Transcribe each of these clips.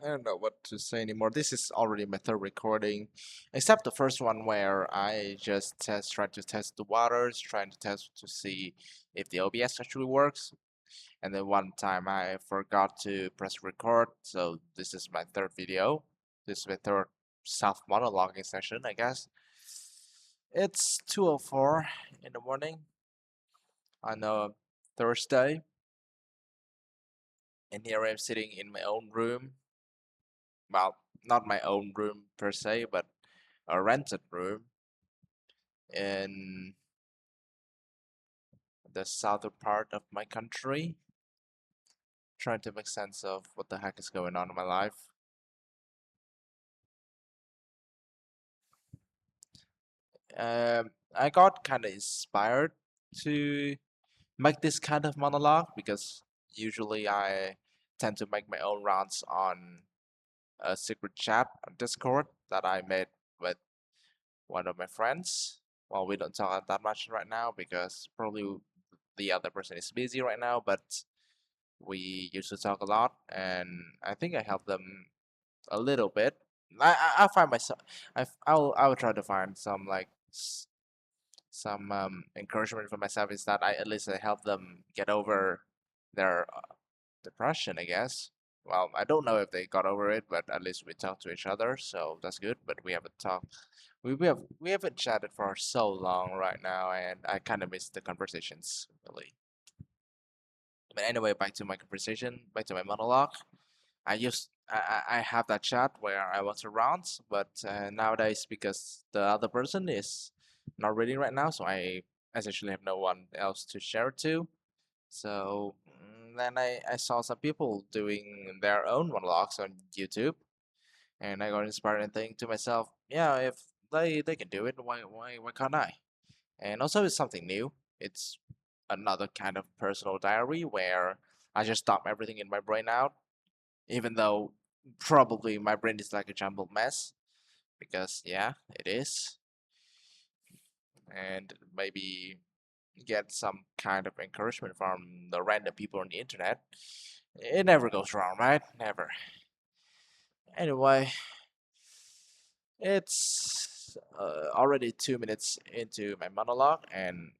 I don't know what to say anymore. This is already my third recording, except the first one where I just tried to test the waters, trying to test to see if the OBS actually works. And then one time I forgot to press record, so this is my third video. This is my third self monologuing session, I guess. It's 2:04 in the morning on a Thursday, and here I'm sitting in my own room. Well, not my own room per se, but a rented room in the southern part of my country, trying to make sense of what the heck is going on in my life. I got kind of inspired to make this kind of monologue because usually I tend to make my own rounds on a secret chat on Discord that I made with one of my friends. Well, we don't talk that much right now because probably the other person is busy right now, but we used to talk a lot, and I think I helped them a little bit. I'll find myself. I'll try to find some like some encouragement for myself is that I at least I help them get over their depression, I guess. Well, I don't know if they got over it, but at least we talked to each other, so that's good. But we haven't talked. We haven't chatted for so long right now, and I kind of miss the conversations really. But anyway, back to my conversation, back to my monologue. I have that chat where I was around, but nowadays because the other person is not reading right now, so I essentially have no one else to share it to. So then I saw some people doing their own monologues on YouTube, and I got inspired and think to myself, yeah, if they can do it, why can't I? And also it's something new. It's another kind of personal diary where I just dump everything in my brain out, even though probably my brain is like a jumbled mess, because yeah, it is. And maybe get some kind of encouragement from the random people on the internet. It never goes wrong, right? Never. Anyway, it's already 2 minutes into my monologue, and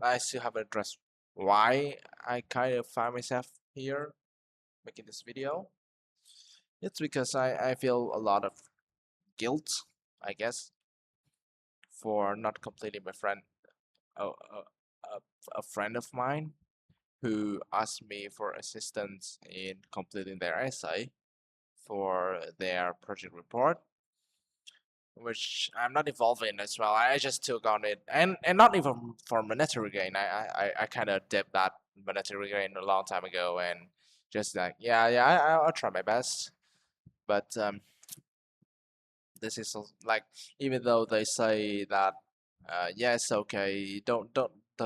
I still haven't addressed why I kind of find myself here making this video. It's because I feel a lot of guilt, I guess, for not completing my friend a, a friend of mine who asked me for assistance in completing their essay for their project report, which I'm not involved in as well. I just took on it, and not even for monetary gain. I kind of dipped that monetary gain a long time ago, and just like I'll try my best. But this is like, even though they say that yes, okay, don't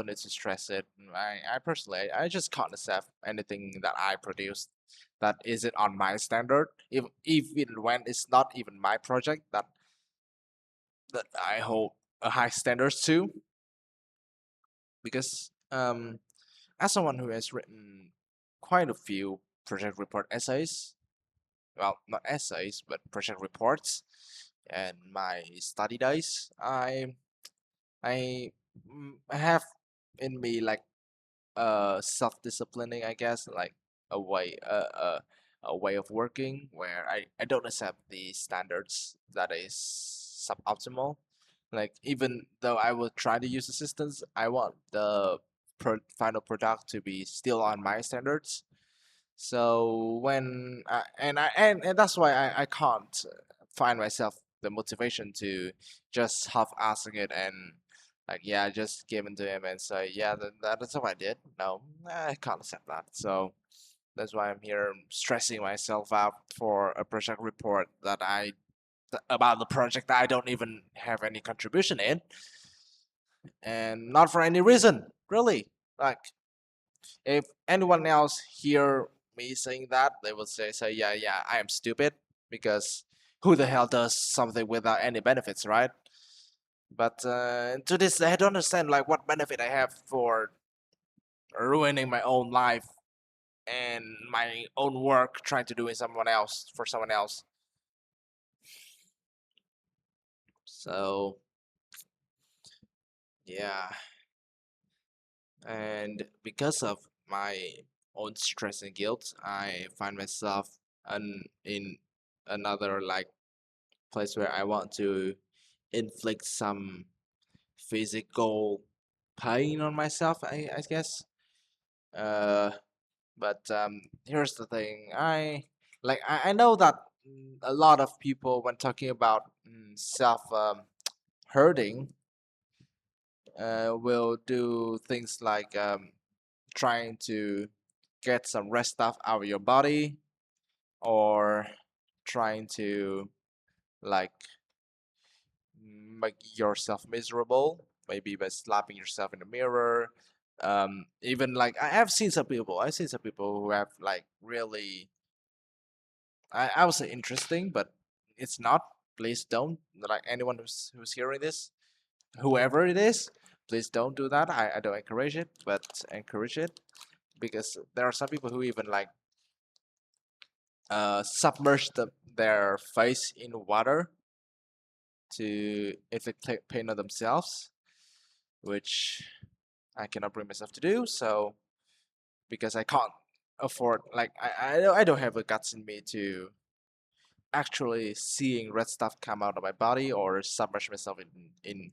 need to stress it. I personally I just can't accept anything that I produce that isn't on my standard, even when it's not even my project that I hold a high standards to. Because as someone who has written quite a few project report essays, well, not essays but project reports, and my study days, I have in me like self-disciplining, I guess, like a way a way of working where I don't accept the standards that is suboptimal. Like, even though I will try to use assistance, I want the final product to be still on my standards. So when and that's why I can't find myself the motivation to just half-assing it and like, yeah, just give it to him and say, yeah, that's what I did. No, I can't accept that. So that's why I'm here stressing myself out for a project report about the project that I don't even have any contribution in, and not for any reason, really. Like, if anyone else hear me saying that, they will say, yeah, I am stupid because who the hell does something without any benefits, right? But to this day, I don't understand like what benefit I have for ruining my own life and my own work trying to do it someone else for someone else. So yeah, and because of my own stress and guilt, I find myself in another like place where I want to inflict some physical pain on myself. I guess. Uh, but here's the thing. I know that a lot of people when talking about self hurting will do things like trying to get some rest stuff out of your body or trying to like make yourself miserable, maybe by slapping yourself in the mirror. Even like I've seen some people who have like really, I would say interesting, but it's not. Please don't, like anyone who's hearing this, whoever it is, please don't do that. I don't encourage it, but encourage it because there are some people who even like submerge their face in water to inflict pain on themselves, which I cannot bring myself to do. So because I can't afford, like I don't have the guts in me to actually seeing red stuff come out of my body or submerge myself in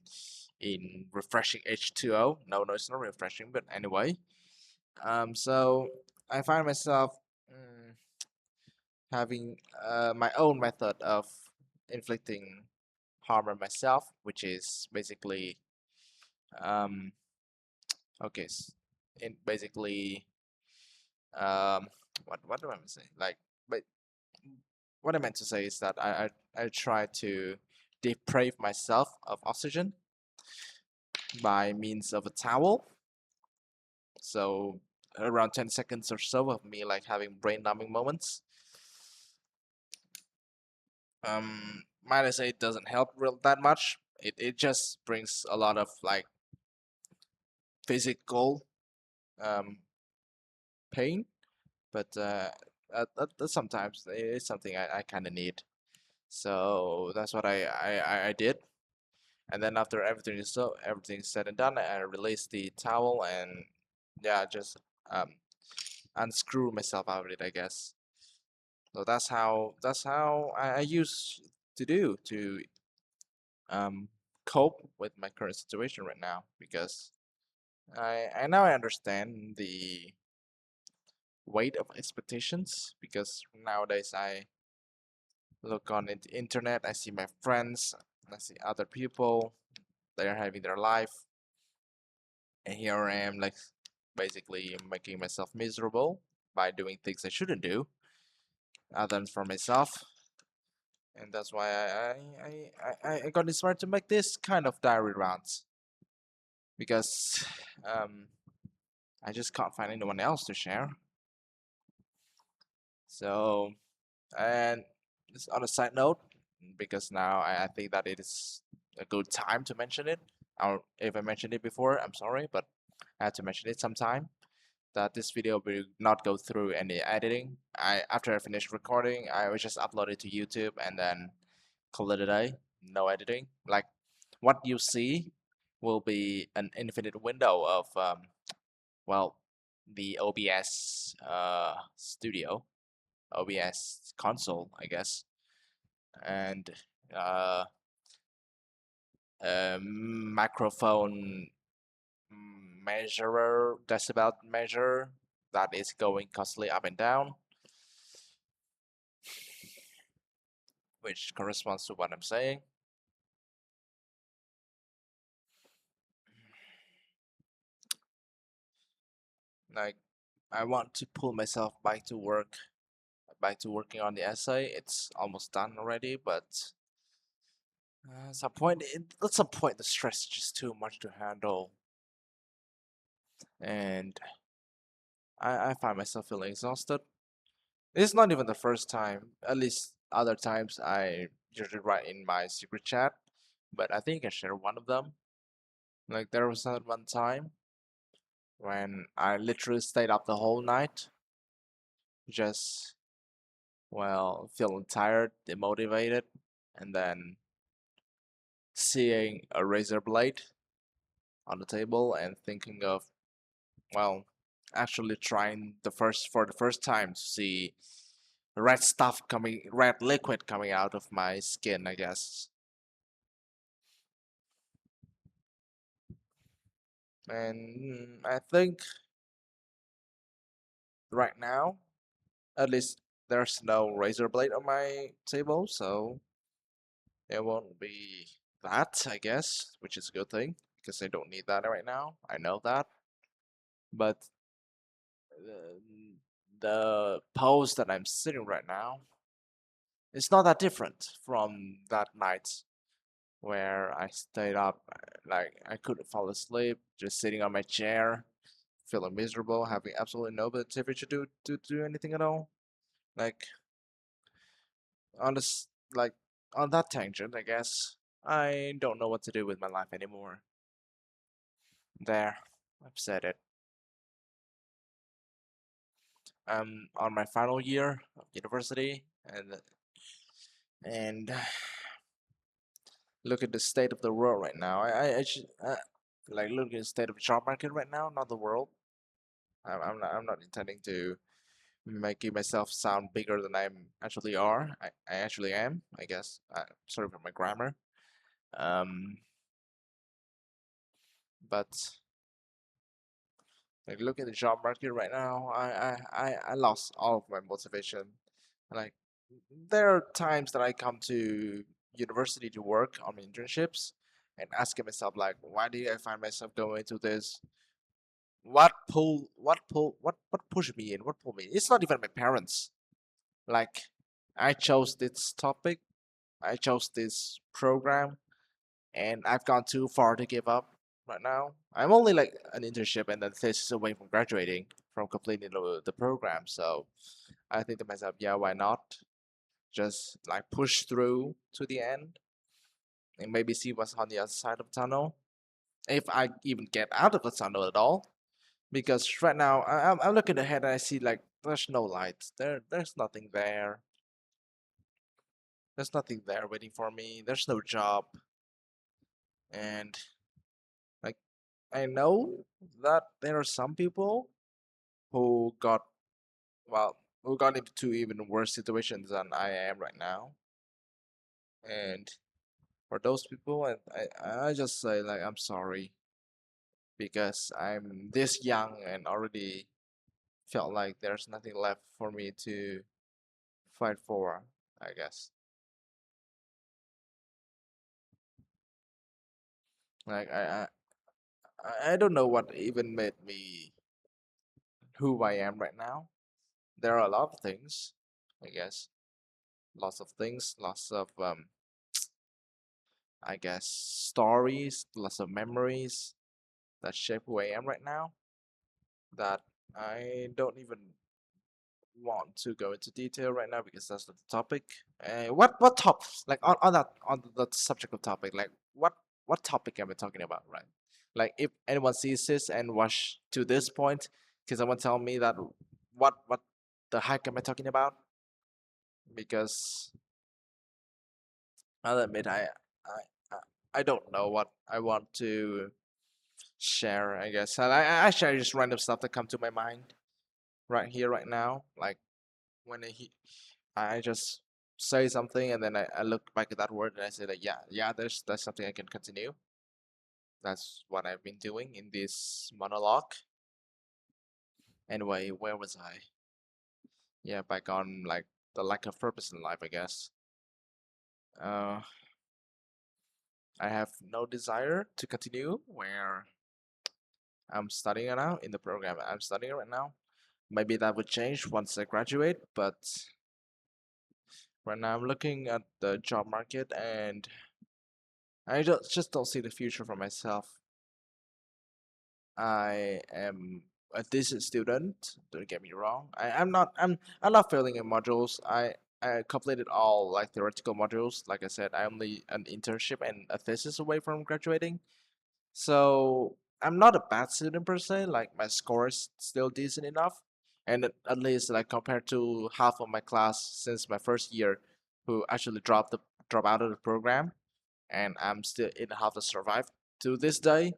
refreshing H2O. No, no, it's not refreshing, but anyway. So I find myself mm, having my own method of inflicting harm on myself, which is basically um, okay, in basically um, what do I say? Like, but what I meant to say is that I try to deprive myself of oxygen by means of a towel. So around 10 seconds or so of me like having brain numbing moments. Might I say it doesn't help real that much. It just brings a lot of like physical um, pain, but sometimes it's something I kind of need. So that's what I did. And then after everything's said and done, I released the towel and yeah, just um, unscrew myself out of it, I guess. So that's how I used to do to um, cope with my current situation right now because I now I understand the weight of expectations because nowadays I look on the internet, I see my friends, I see other people, they are having their life, and here I am like basically making myself miserable by doing things I shouldn't do other than for myself. And that's why I got inspired to make this kind of diary rounds because um, I just can't find anyone else to share. So, and just on a side note, because now I think that it is a good time to mention it. Or if I mentioned it before, I'm sorry, but I had to mention it sometime. That this video will not go through any editing. After I finish recording, I will just upload it to YouTube and then call it a day. No editing. Like what you see will be an infinite window of well, the OBS studio, OBS console, I guess, and uh, a microphone measurer, decibel measure that is going constantly up and down, which corresponds to what I'm saying. Like, I want to pull myself back to work, back to working on the essay. It's almost done already, but at some point, the stress is just too much to handle, and I find myself feeling exhausted. It's not even the first time. At least other times I usually write in my secret chat, but I think I share one of them. Like there was that one time when I literally stayed up the whole night just, well, feeling tired, demotivated, and then seeing a razor blade on the table and thinking of, well, actually trying the first time to see red liquid coming out of my skin, I guess. And I think right now, at least there's no razor blade on my table, so it won't be that, I guess, which is a good thing because I don't need that right now. I know that. But the, the pose that I'm sitting right now, it's not that different from that night where I stayed up, like I couldn't fall asleep, just sitting on my chair, feeling miserable, having absolutely no motivation to do anything at all. Like on this, like on that tangent, I guess I don't know what to do with my life anymore. There, I've said it. I'm on my final year of university, and look at the state of the world right now. Like look at the state of the job market right now, not the world. I'm not intending to making myself sound bigger than actually are. I actually am, I guess. Sorry for my grammar. Um, but like look at the job market right now. I lost all of my motivation. Like there are times that I come to university to work on internships and asking myself like, why do I find myself going to this? What pushed me in? What pulled me in? It's not even my parents. Like I chose this topic, I chose this program, and I've gone too far to give up right now. I'm only like an internship and then thesis away from graduating from completing the program. So I think to myself, yeah, why not? Just like push through to the end and maybe see what's on the other side of the tunnel. If I even get out of the tunnel at all. Because right now I'm looking ahead and I see like there's no light. There's nothing there. There's nothing there waiting for me. There's no job. And like I know that there are some people who got, well, who got into even worse situations than I am right now. And for those people, I just say like I'm sorry because I'm this young and already felt like there's nothing left for me to fight for, I guess. Like I don't know what even made me who I am right now. There are a lot of things, I guess. Lots of things, lots of I guess stories, lots of memories that shape who I am right now that I don't even want to go into detail right now because that's not the topic. What top like on that on the subject of topic, like what topic am I talking about, right? Like if anyone sees this and watch to this point, can someone tell me that what the heck am I talking about? Because I'll admit I I don't know what I want to share, I guess. And I share just random stuff that come to my mind right here, right now. Like when I just say something and then I look back at that word and I say that yeah, that's something I can continue. That's what I've been doing in this monologue. Anyway, where was I? Yeah, back on like the lack of purpose in life, I guess. Uh, I have no desire to continue where I'm studying now in the program I'm studying right now. Maybe that would change once I graduate, but right now I'm looking at the job market and just don't see the future for myself. I am a decent student. Don't get me wrong. I'm not failing in modules. I completed all like theoretical modules. Like I said, I only an internship and a thesis away from graduating. So I'm not a bad student per se. Like my score is still decent enough. and at least like compared to half of my class since my first year, who actually drop out of the program, and I'm still in how to survive to this day.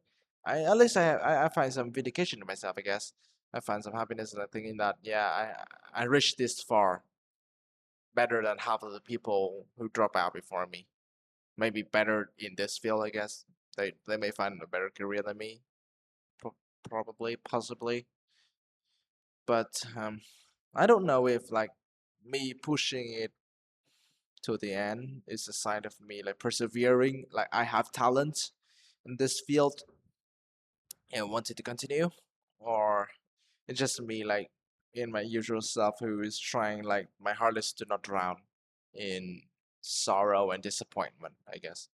I at least I find some vindication in myself. I guess I find some happiness in thinking that yeah, I reached this far better than half of the people who drop out before me. Maybe better in this field, I guess. They may find a better career than me, probably, possibly. But I don't know if like me pushing it to the end is a sign of me like persevering, like I have talent in this field and wanted to continue, or it's just me like in my usual self who is trying like my hardest to not drown in sorrow and disappointment, I guess.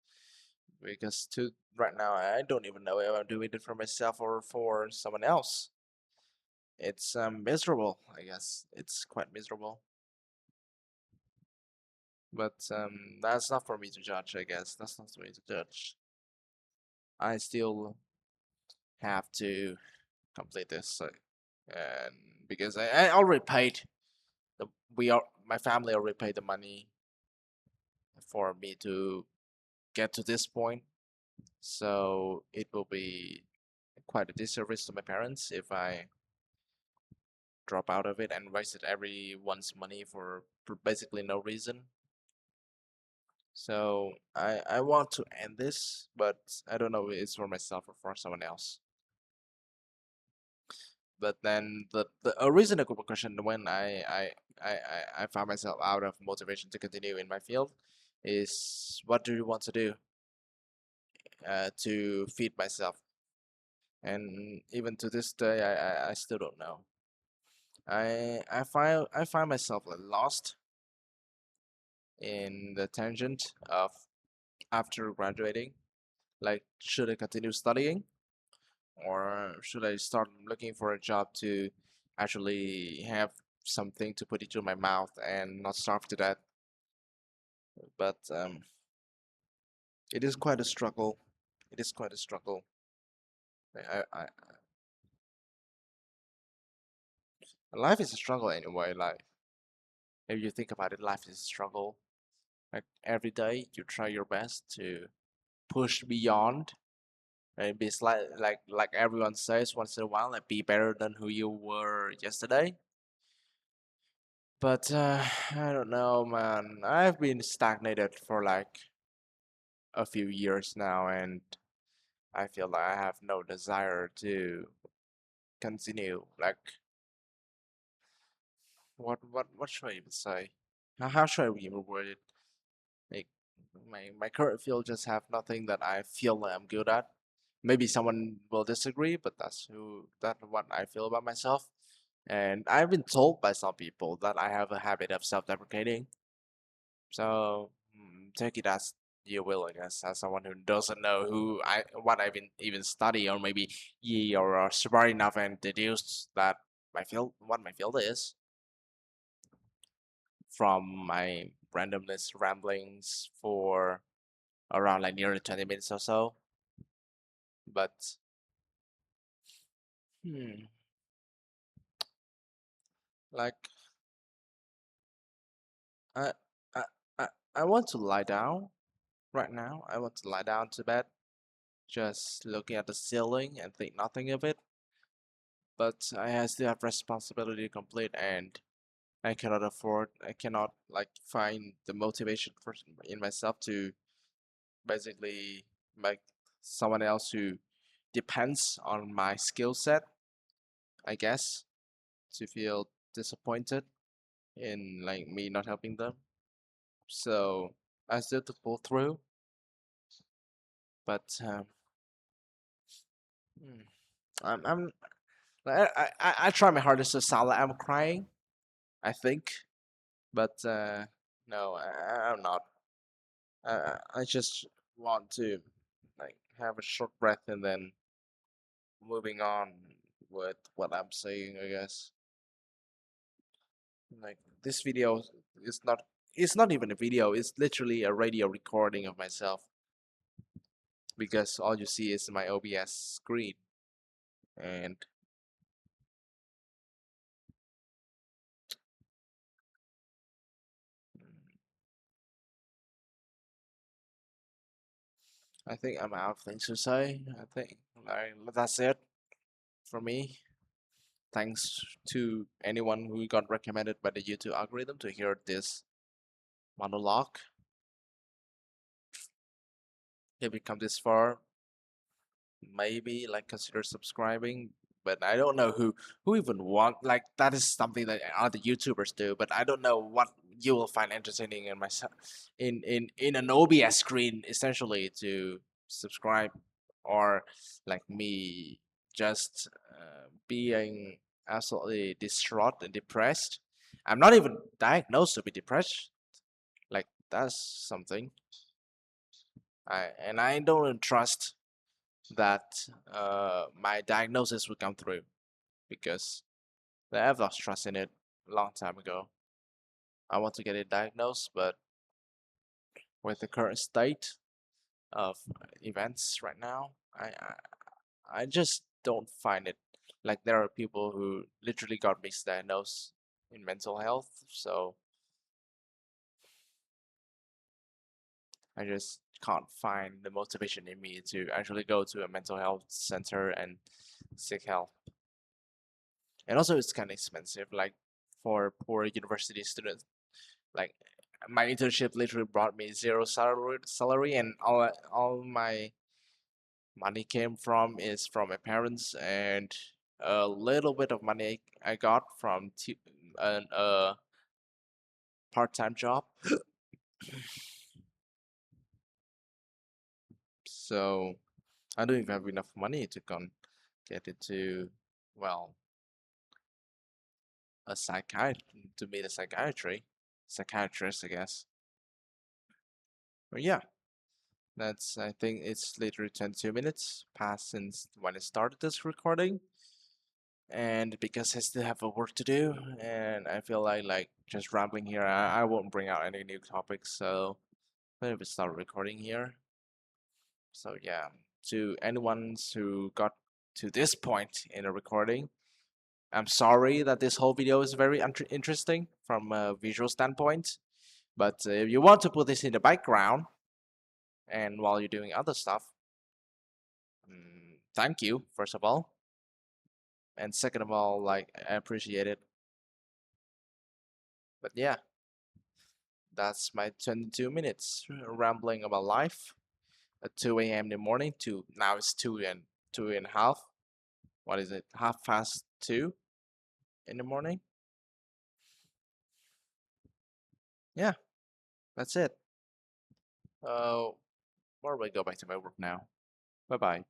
Because to right now I don't even know if I'm doing it for myself or for someone else. It's miserable, I guess. It's quite miserable. But that's not for me to judge, I guess. That's not for me to judge. I still have to complete this, and because I already paid the we are my family already paid the money for me to get to this point, so it will be quite a disservice to my parents if I drop out of it and wasted everyone's money for basically no reason. So I want to end this, but I don't know if it's for myself or for someone else. But then the original question when I found myself out of motivation to continue in my field is what do you want to do to feed myself? And even to this day, I still don't know. I find myself like lost in the tangent of after graduating. Like, should I continue studying or should I start looking for a job to actually have something to put into my mouth and not starve to death? But it is quite a struggle. It is quite a struggle. Life is a struggle anyway. Like if you think about it, life is a struggle. Like every day you try your best to push beyond. Maybe it's like everyone says once in a while, like be better than who you were yesterday. But I don't know, man. I've been stagnated for like a few years now, and I feel like I have no desire to continue. Like, what should I even say? How should I even word it? Like, my current field just have nothing that I feel like I'm good at. Maybe someone will disagree, but that's what I feel about myself. And I've been told by some people that I have a habit of self-deprecating. So take it as you will, I guess, as someone who doesn't know who I what I've been even study, or maybe ye are smart enough and deduced that my field is from my randomness ramblings for around like nearly 20 minutes or so. But hmm, like I I I I want to lie down right now. I want to lie down to bed, just looking at the ceiling and think nothing of it. But I still have responsibility to complete, and I cannot like find the motivation for in myself to basically make someone else who depends on my skill set, I guess, to feel disappointed in like me not helping them. So I still have to pull through, but hmm, I'm I try my hardest to sound like I'm crying, I think, but no, I'm not. I just want to like have a short breath and then moving on with what I'm saying, I guess. Like this video is not it's not even a video, it's literally a radio recording of myself because all you see is my OBS screen and I think I'm out of things to say. I think like that's it for me. Thanks to anyone who got recommended by the YouTube algorithm to hear this monologue. If you come this far, maybe like consider subscribing. But I don't know who even want like that is something that other YouTubers do. But I don't know what you will find entertaining in myself in an OBS screen essentially to subscribe or like me just being absolutely distraught and depressed. I'm not even diagnosed to be depressed. Like that's something I don't trust that my diagnosis would come through because I've lost trust in it a long time ago. I want to get it diagnosed, but with the current state of events right now, I just don't find it. Like there are people who literally got misdiagnosed in mental health, so I just can't find the motivation in me to actually go to a mental health center and seek help. And also, it's kind of expensive. Like for poor university students, like my internship literally brought me zero salary, and all my money came from is from my parents and a little bit of money I got from an part-time job. So I don't even have enough money to get into well a psychiatrist, I guess. But yeah, that's I think it's literally 22 minutes past since when I started this recording. And because I still have a work to do and I feel like just rambling here, I won't bring out any new topics, so maybe start recording here. So yeah, to anyone who got to this point in a recording, I'm sorry that this whole video is very interesting from a visual standpoint, but if you want to put this in the background and while you're doing other stuff, thank you, first of all. And second of all, like, I appreciate it. But yeah, that's my 22 minutes rambling about life at 2 a.m. in the morning to now it's 2 and a half. What is it? Half past 2 in the morning. Yeah, that's it. Where do I go back to my work now? Bye bye.